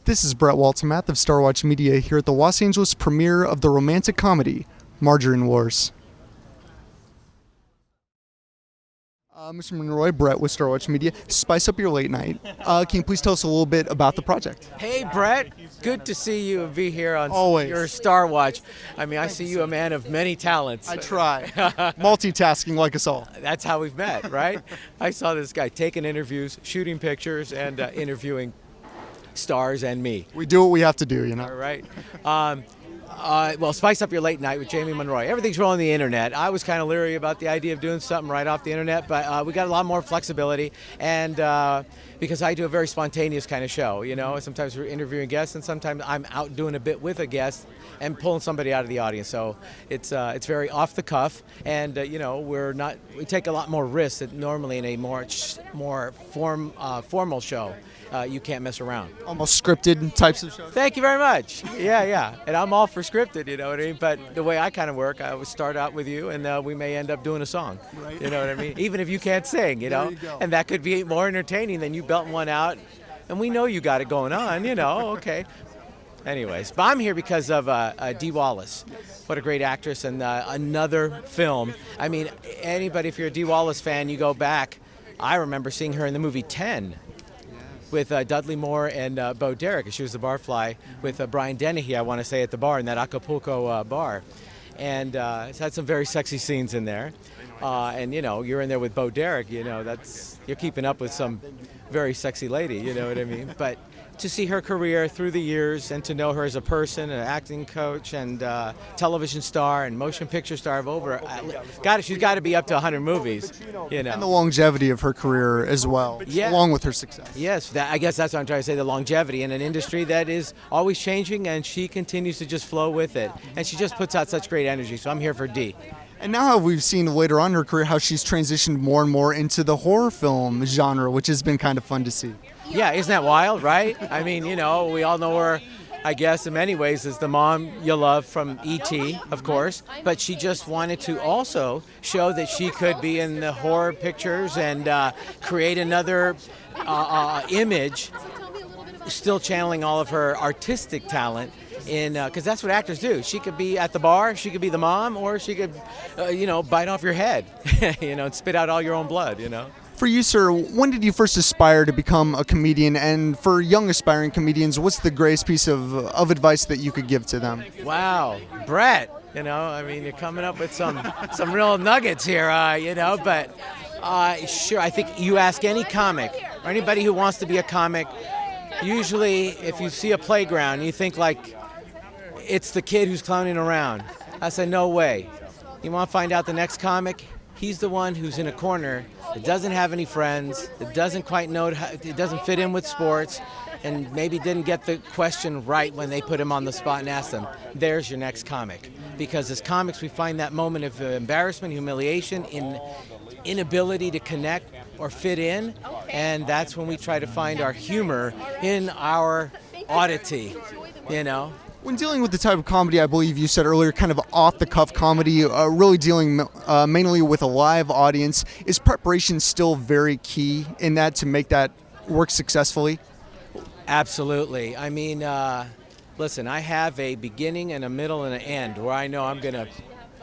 This is Brett Waltemath of Star Watch Media here at the Los Angeles premiere of the romantic comedy, Margarine Wars. Mr. Monroy, Brett with Star Watch Media. Spice up your late night. Can you please tell us a little bit about the project? Hey, Brett. Good to see you and be here on Always. Your Star Watch. I mean, I see you a man of many talents. I try. Multitasking like us all. That's how we've met, right? I saw this guy taking interviews, shooting pictures, and interviewing stars and me. We do what we have to do, you know. All right. Well, spice up your late night with Jamie Monroy. Everything's rolling the internet. I was kind of leery about the idea of doing something right off the internet, but we got a lot more flexibility, and because I do a very spontaneous kind of show, you know. Sometimes we're interviewing guests, and sometimes I'm out doing a bit with a guest and pulling somebody out of the audience. So it's very off the cuff, and you know, we take a lot more risks than normally in a more formal show. You can't mess around. Almost scripted types of shows. Thank you very much. Yeah. And I'm all for scripted, you know what I mean? But the way I kind of work, I would start out with you, and we may end up doing a song. Right. You know what I mean? Even if you can't sing, you know? There you go. And that could be more entertaining than you belting one out. And we know you got it going on, you know, okay. Anyways, but I'm here because of Dee Wallace. What a great actress, and another film. I mean, anybody, if you're a Dee Wallace fan, you go back. I remember seeing her in the movie 10. With Dudley Moore and Bo Derek. She was the barfly with Brian Dennehy, I want to say, at the bar, in that Acapulco bar. And it's had some very sexy scenes in there. And, you know, you're in there with Bo Derek, you know, you're keeping up with some very sexy lady, you know what I mean? But to see her career through the years and to know her as a person, an acting coach and television star and motion picture star of over, she's got to be up to 100 movies, you know. And the longevity of her career as well, along with her success. Yes, I guess that's what I'm trying to say, the longevity in an industry that is always changing, and she continues to just flow with it. And she just puts out such great energy, so I'm here for Dee. And now how we've seen later on in her career how she's transitioned more and more into the horror film genre, which has been kind of fun to see. Yeah, isn't that wild, right? I mean, you know, we all know her, I guess, in many ways as the mom you love from E.T., of course, but she just wanted to also show that she could be in the horror pictures and create another image, still channeling all of her artistic talent. Because that's what actors do. She could be at the bar, she could be the mom, or she could, bite off your head, and spit out all your own blood, you know. For you, sir, when did you first aspire to become a comedian? And for young aspiring comedians, what's the greatest piece of advice that you could give to them? Wow, Brett, I mean, you're coming up with some real nuggets here, but sure, I think you ask any comic or anybody who wants to be a comic, usually if you see a playground, you think like it's the kid who's clowning around. I say, no way. You want to find out the next comic? He's the one who's in a corner that doesn't have any friends, that doesn't quite know, it doesn't fit in with sports, and maybe didn't get the question right when they put him on the spot and asked him. There's your next comic. Because as comics, we find that moment of embarrassment, humiliation, inability to connect or fit in, and that's when we try to find our humor in our oddity, you know. When dealing with the type of comedy, I believe you said earlier, kind of off-the-cuff comedy, really dealing mainly with a live audience, is preparation still very key in that to make that work successfully? Absolutely. I mean, listen, I have a beginning and a middle and an end where I know I'm going to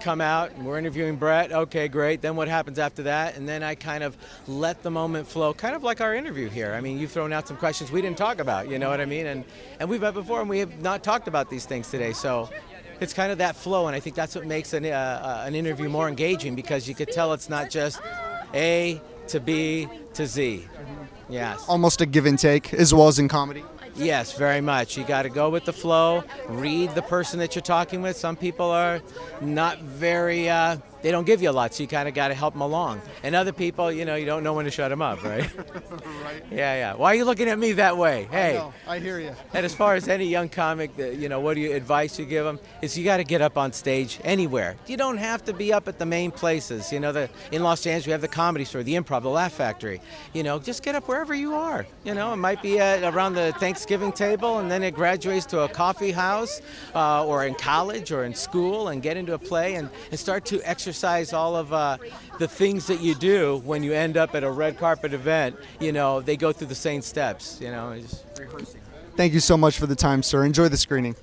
come out and we're interviewing Brett. Okay, great. Then what happens after that? And then I kind of let the moment flow, kind of like our interview here. I mean, you've thrown out some questions we didn't talk about, you know what I mean? And we've met before and we have not talked about these things today. So it's kind of that flow, and I think that's what makes an interview more engaging, because you could tell it's not just A to B to Z. Yes. Almost a give and take, as well as in comedy? Yes, very much. You got to go with the flow, read the person that you're talking with. Some people are not very, they don't give you a lot, so you kind of got to help them along. And other people, you don't know when to shut them up, right? Right. Yeah. Why are you looking at me that way? Hey. I hear you. And as far as any young comic, what advice you give them is you got to get up on stage anywhere. You don't have to be up at the main places. In Los Angeles, we have the Comedy Store, the Improv, the Laugh Factory. Just get up wherever you are. It might be around the Thanksgiving table, and then it graduates to a coffee house or in college or in school, and get into a play and start to exercise all of the things that you do when you end up at a red carpet event. They go through the same steps, just rehearsing. Thank you so much for the time, sir. Enjoy the screening.